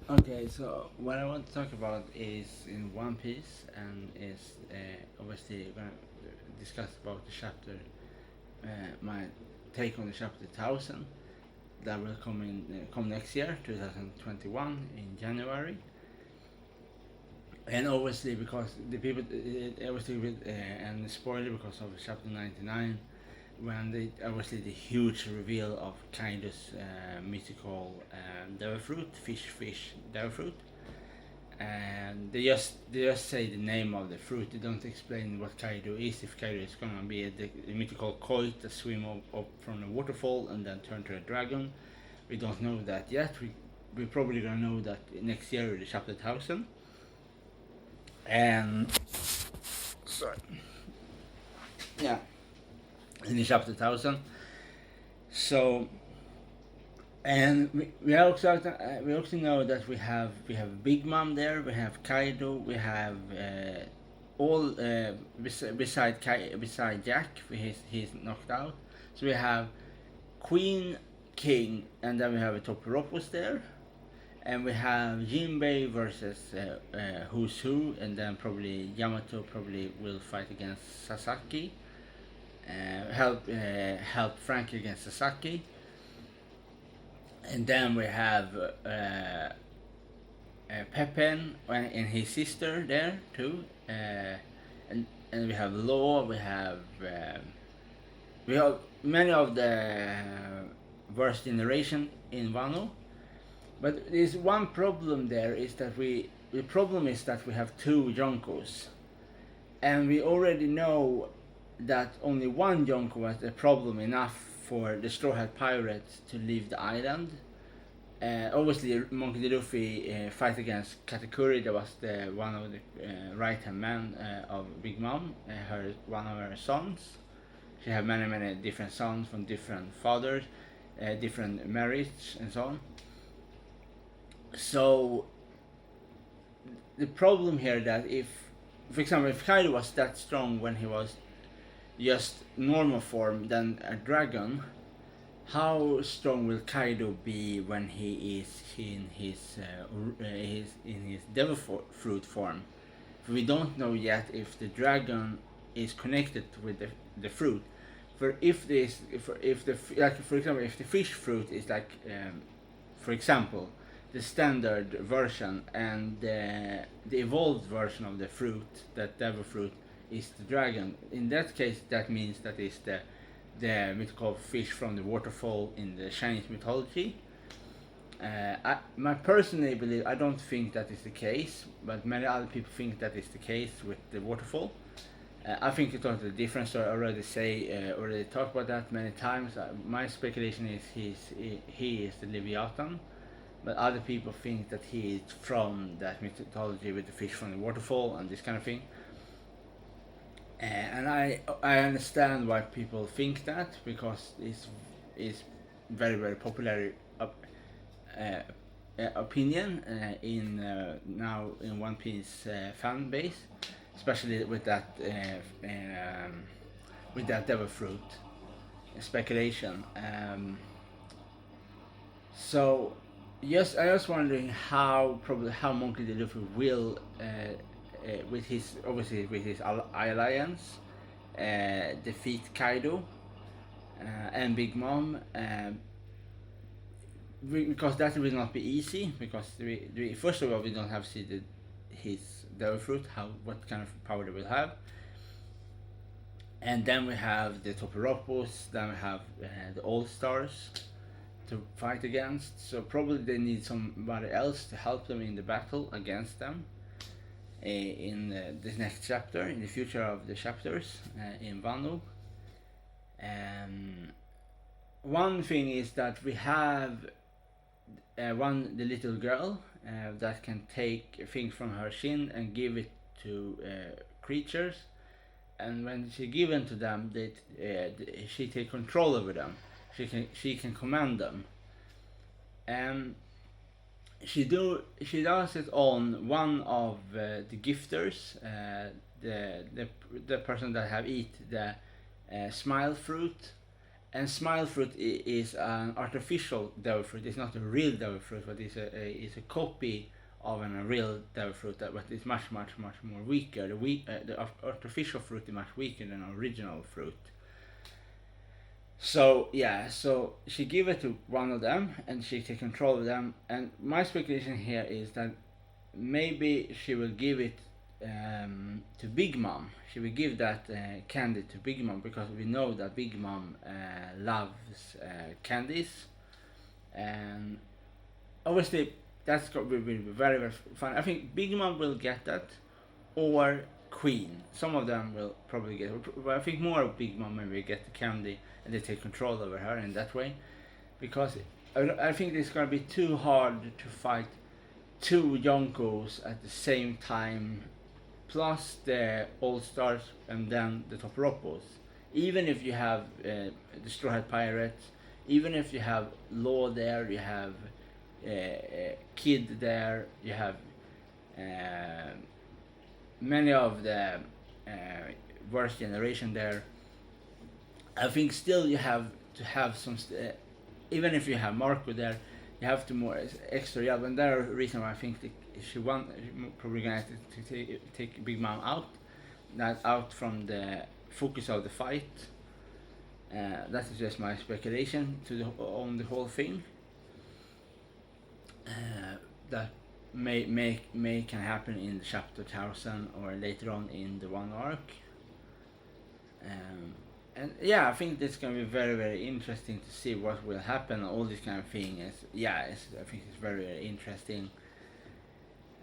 Okay, so what I want to talk about is in One Piece, and is obviously going to discuss about the chapter, my take on the chapter 1000 that will come next year, 2021 in January. And obviously because the people, obviously with and spoiler because of chapter 99, when the obviously the huge reveal of Kaido's mythical devil fruit, fish devil fruit, and they just say the name of the fruit. They don't explain what Kaido is. If Kaido is gonna be a mythical koi that swim up from a waterfall and then turn to a dragon. We don't know that yet. We're probably gonna know that next year in the chapter 1000. And sorry, yeah, in the chapter 1000. So and we also know that we have Big Mom there, we have Kaido, we have all beside Jack, he's knocked out. So we have Queen, King, and then we have a Topolopos there, and we have Jinbei versus Who's Who, and then probably Yamato probably will fight against Sasaki, help Frankie against Sasaki. And then we have Pepin and his sister there too, and we have Law. We have many of the worst generation in Wano, but there's one problem there is that the problem is that we have two Yonkos, and we already know that only one Yonko was a problem enough for the Straw Hat Pirates to leave the island. Obviously, Monkey D. Luffy fight against Katakuri. That was one of the right hand man of Big Mom, one of her sons. She had many different sons from different fathers, different marriages, and so on. So the problem here that if, for example, if Kaido was that strong when he was just normal form than a dragon, how strong will Kaido be when he is in his devil fruit form? We don't know yet if the dragon is connected with the fruit. For if this, if the like for example, if the fish fruit is like, for example, the standard version, and the evolved version of the fruit, that devil fruit, is the dragon. In that case, that means that is the mythical fish from the waterfall in the Chinese mythology. My personally believe, I don't think that is the case, but many other people think that is the case with the waterfall. I think it's totally different. So I already talked about that many times. My speculation is he is the Leviathan, but other people think that he is from that mythology with the fish from the waterfall and this kind of thing. And I understand why people think that, because it's very popular opinion in now in One Piece fan base, especially with that devil fruit speculation. So yes, I was wondering how Monkey D. Luffy will with his alliance defeat Kaido and Big Mom, because that will not be easy, because first of all we don't have seen his devil fruit, what kind of power they will have, and then we have the Toporopos, then we have the All Stars to fight against. So probably they need somebody else to help them in the battle against them in this next chapter, in the future of the chapters in Wano. One thing is that we have the little girl that can take things from her shin and give it to creatures, and when she given to them, she take control over them. She can command them, and she does it on one of the gifters, the person that have eat the smile fruit, And smile fruit is an artificial devil fruit. It's not a real devil fruit, but it's a copy of a real devil fruit. But it's much more weaker. The artificial fruit is much weaker than original fruit. So yeah, so she gave it to one of them, and she take control of them. And my speculation here is that maybe she will give it to Big Mom. She will give that candy to Big Mom, because we know that Big Mom loves candies, and obviously that's going to be very fun. I think Big Mom will get that, or Queen. Some of them will probably get it, but I think more of Big Mom maybe get the candy and they take control over her in that way, because I think it's going to be too hard to fight two Yonkos at the same time, plus the All Stars and then the Toporopos. Even if you have the Straw Hat Pirates, even if you have Law there, you have Kid there, you have many of the worst generation there. I think still you have to have some, even if you have Marco there, you have to more extra job, and there are reason why I think she probably gonna have to take Big Mom out, not out from the focus of the fight. That is just my speculation on the whole thing. That may can happen in chapter 1000 or later on in the one arc. And yeah, I think that's gonna be very interesting to see what will happen. All this kind of thing is, I think it's very interesting,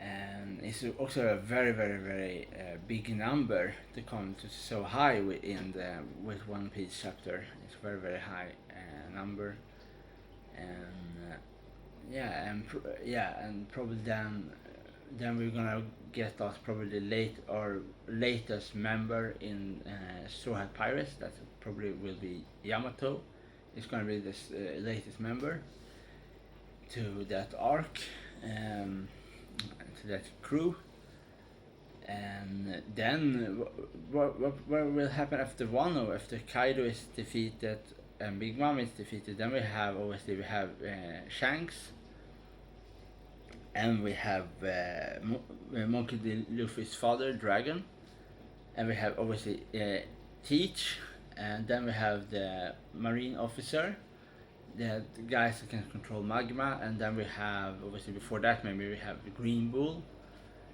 and it's also a very big number to come to so high with One Piece chapter. It's very high number, and and probably then we're gonna get us probably latest member in Straw Hat Pirates. That probably will be Yamato. It's gonna be this latest member to that arc, to that crew. And then what will happen after Wano? After Kaido is defeated and Big Mom is defeated, then we have Shanks, and we have Monkey D. Luffy's father, Dragon, and we have obviously Teach, and then we have the Marine officer, the guys that can control magma, and then we have obviously before that maybe we have the Green Bull.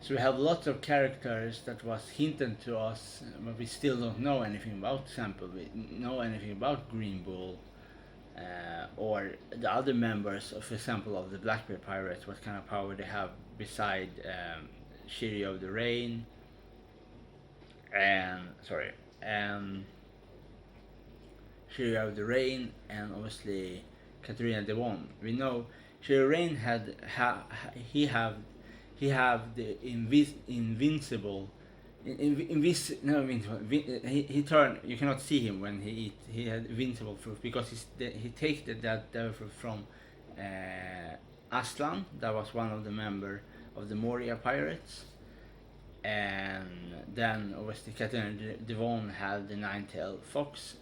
So we have lots of characters that was hinted to us, but we still don't know anything about. For example, we know anything about Green Bull, or the other members, for example, of the Blackbeard Pirates, what kind of power they have beside Shiryu of the Rain, and Shiryu of the Rain, and obviously Katarina Devon. We know Shiryu Rain he have the invincible. He turned. You cannot see him when he eat. He had invincible fruit because he takes that devil fruit from Aslan. That was one of the member of the Moria pirates, and then obviously Katarina Devon had the nine-tailed fox,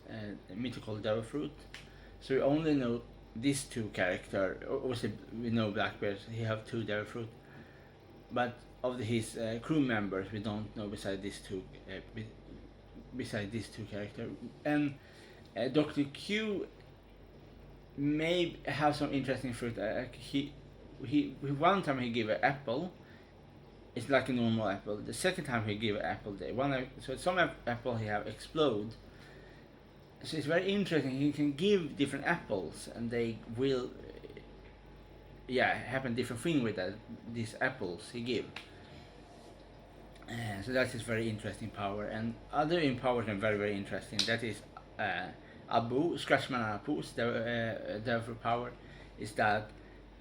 mythical devil fruit. So we only know these two characters. Obviously we know Blackbeard. He have two devil fruit, but of his crew members, we don't know beside these two characters. And Dr. Q may have some interesting fruit. He one time he gave an apple. It's like a normal apple. The second time he gave an apple, so some apple he have explode. So it's very interesting. He can give different apples, and they will happen different thing with these apples he give. So that is very interesting power, and other powers are very interesting. That is Abu, Scratchman and Abu's devil power is that,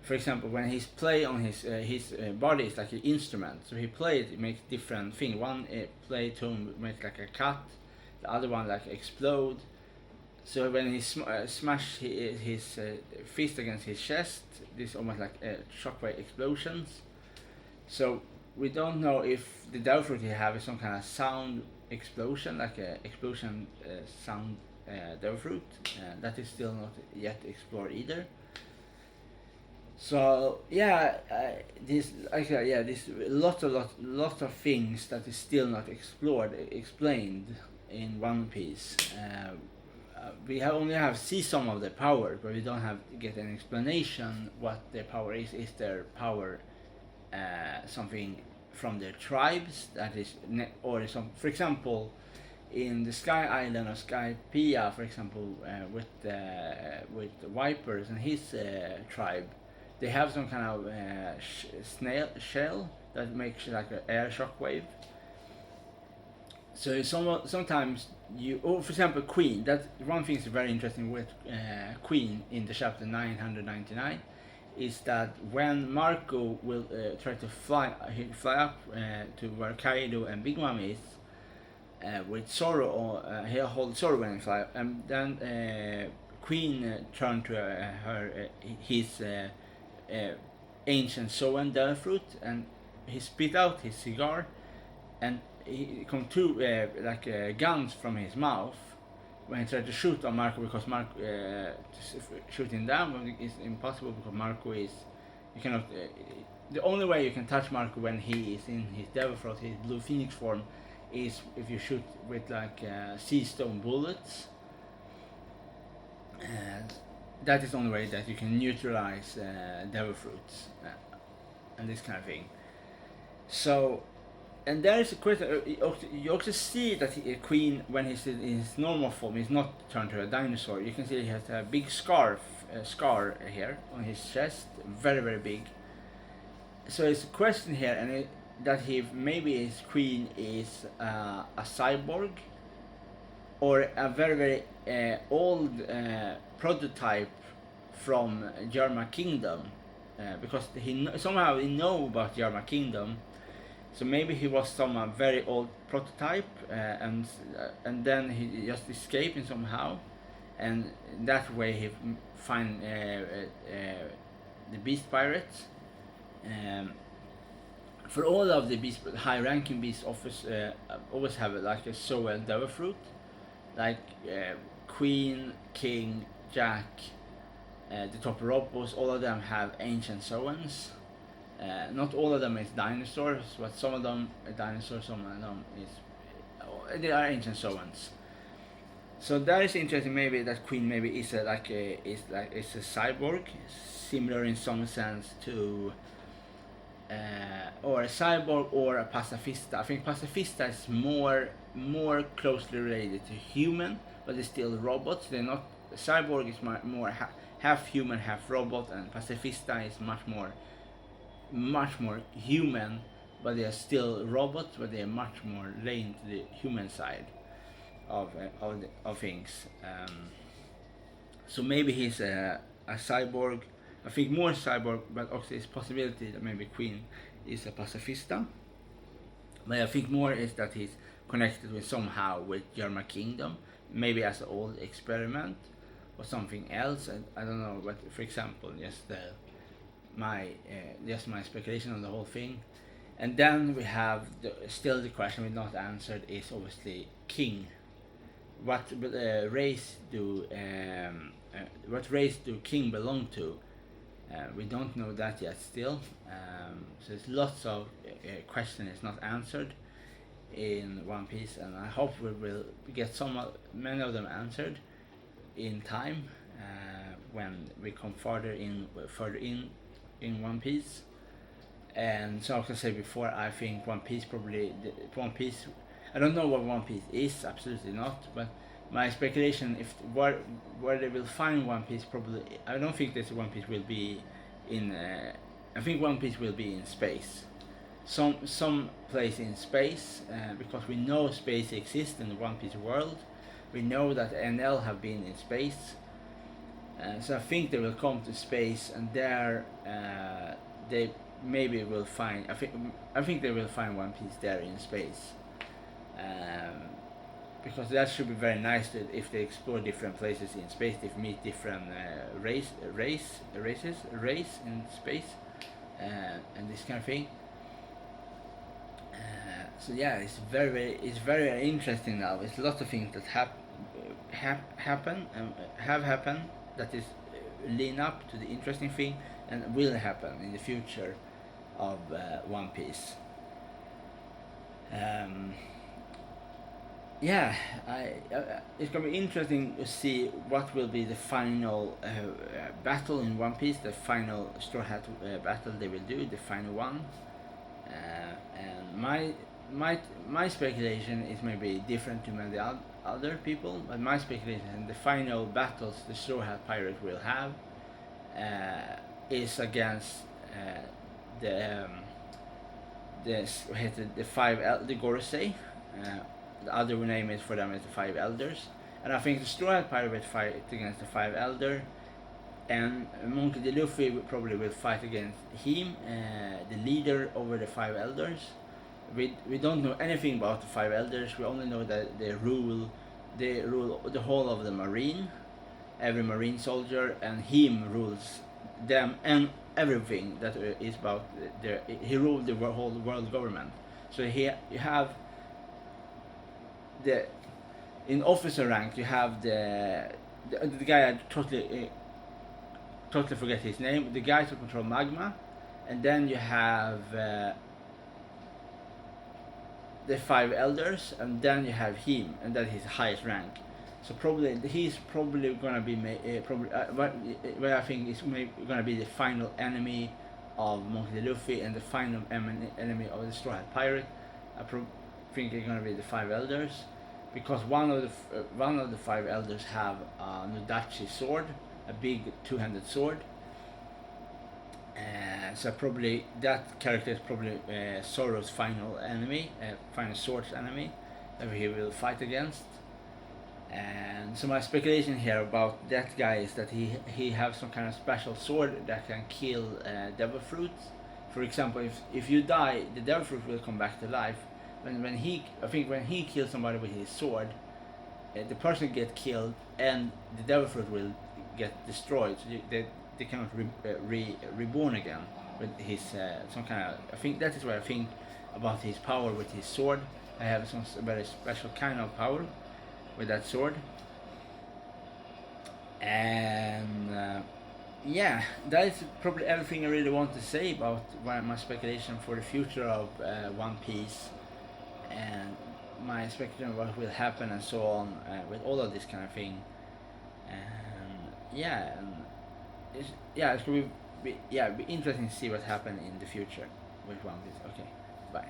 for example, when he's play on his body is like an instrument. So he plays, it makes different thing. One play tone makes like a cut, the other one like explode. So when he smash his fist against his chest, this almost like shockwave explosions. So we don't know if the devil fruit he have is some kind of sound explosion, like a explosion sound devil fruit. That is still not yet explored either. So yeah, this lots of things that is still not explained in One Piece. We only have see some of the power, but we don't have get an explanation what their power is. Is their power something from their tribes that is, or some, for example, in the Sky Island of Skypiea, for example, with the Vipers and his tribe, they have some kind of snail shell that makes like an air shock wave. So sometimes for example, Queen. That one thing is very interesting with Queen in the chapter 999 is that when Marco will try to fly up to where Kaido and Big Mom is with Zoro, he'll hold Zoro when he fly, and then Queen turned to his ancient Soen devil fruit, and he spit out his cigar, and he come two guns from his mouth when he tried to shoot on Marco, because Marco shooting down is impossible, because Marco is, you cannot the only way you can touch Marco when he is in his devil fruit, his blue phoenix form, is if you shoot with sea stone bullets. And that is the only way that you can neutralize devil fruits and this kind of thing. So, and there is a question. You also see that Queen, when he's in his normal form, is not turned to a dinosaur. You can see he has a big scar here on his chest, very very big. So it's a question here, and that maybe his Queen is a cyborg, or a very very old prototype from Jarma Kingdom, because somehow he know about Jarma Kingdom. So maybe he was some very old prototype, and then he just escaped somehow, and that way he find the Beast Pirates. For all of the beast, high-ranking beast always have like a Soel devil fruit, like Queen, King, Jack, the Toporopos. All of them have ancient Soens. Not all of them is dinosaurs, but some of them are dinosaurs, some of them they are ancient Soens. So that is interesting. Maybe that Queen maybe is a cyborg, similar in some sense to or a cyborg or a pacifista. I think pacifista is more closely related to human, but it's still robots. They're not. Cyborg is more half human, half robot, and pacifista is much more human, but they are still robots, but they are much more lean to the human side of things. So maybe he's a cyborg. I think more cyborg, but also it's possibility that maybe Queen is a pacifista. But I think more is that he's connected with somehow with Jarma Kingdom, maybe as an old experiment or something else. I don't know, but for example, just my speculation on the whole thing. And then we have still the question we not answered is obviously King. What race do King belong to? We don't know that yet still. So there's lots of questions not answered in One Piece, and I hope we will get many of them answered in time when we come further in One Piece. And so, as I said before, I think One Piece I don't know what One Piece is, absolutely not, but my speculation, if where they will find One Piece, probably I don't think this One Piece will be in. I think One Piece will be in space, some place in space, because we know space exists in the One Piece world. We know that NL have been in space, so I think they will come to space, and there they maybe will find. I think they will find One Piece there in space. Because that should be very nice that if they explore different places in space, they meet different races in space, and this kind of thing. So yeah, it's very interesting now. It's a lot of things that happen and have happened that is lean up to the interesting thing and will happen in the future of One Piece. Um, yeah, it's gonna be interesting to see what will be the final battle in One Piece, the final Straw Hat battle they will do, the final one. And my speculation is maybe different to many other people, but my speculation, the final battles the Straw Hat Pirate will have is against the the the Gorosei. The other name is for them is the Five Elders, and I think the Straw Hat Pirate will fight against the Five Elder, and Monkey D. Luffy probably will fight against him, the leader over the Five Elders. We don't know anything about the Five Elders. We only know that they rule the whole of the Marine, every Marine soldier, and him rules them and everything that is about he ruled the whole world government. So you have the in officer rank you have the guy I totally forget his name, the guy to control magma, and then you have the Five Elders, and then you have him, and that is highest rank. So probably he's probably gonna be what I think is gonna be the final enemy of Monkey D. Luffy and the final enemy of the Straw Hat Pirate. I think it's gonna be the Five Elders, because one of the Five Elders have a Nudachi sword, a big two-handed sword. So probably that character is probably Zoro's final enemy, final sword's enemy that he will fight against. And so my speculation here about that guy is that he has some kind of special sword that can kill devil fruits. For example, if you die, the devil fruit will come back to life. When he kills somebody with his sword, the person get killed and the devil fruit will get destroyed. So they cannot reborn again with his some kind of. I think that is what I think about his power with his sword. I have some very special kind of power with that sword. And yeah, that is probably everything I really want to say about my speculation for the future of One Piece, and my speculation of what will happen and so on with all of this kind of thing. And yeah, it's going to be interesting to see what happens in the future with One Piece. Okay, bye.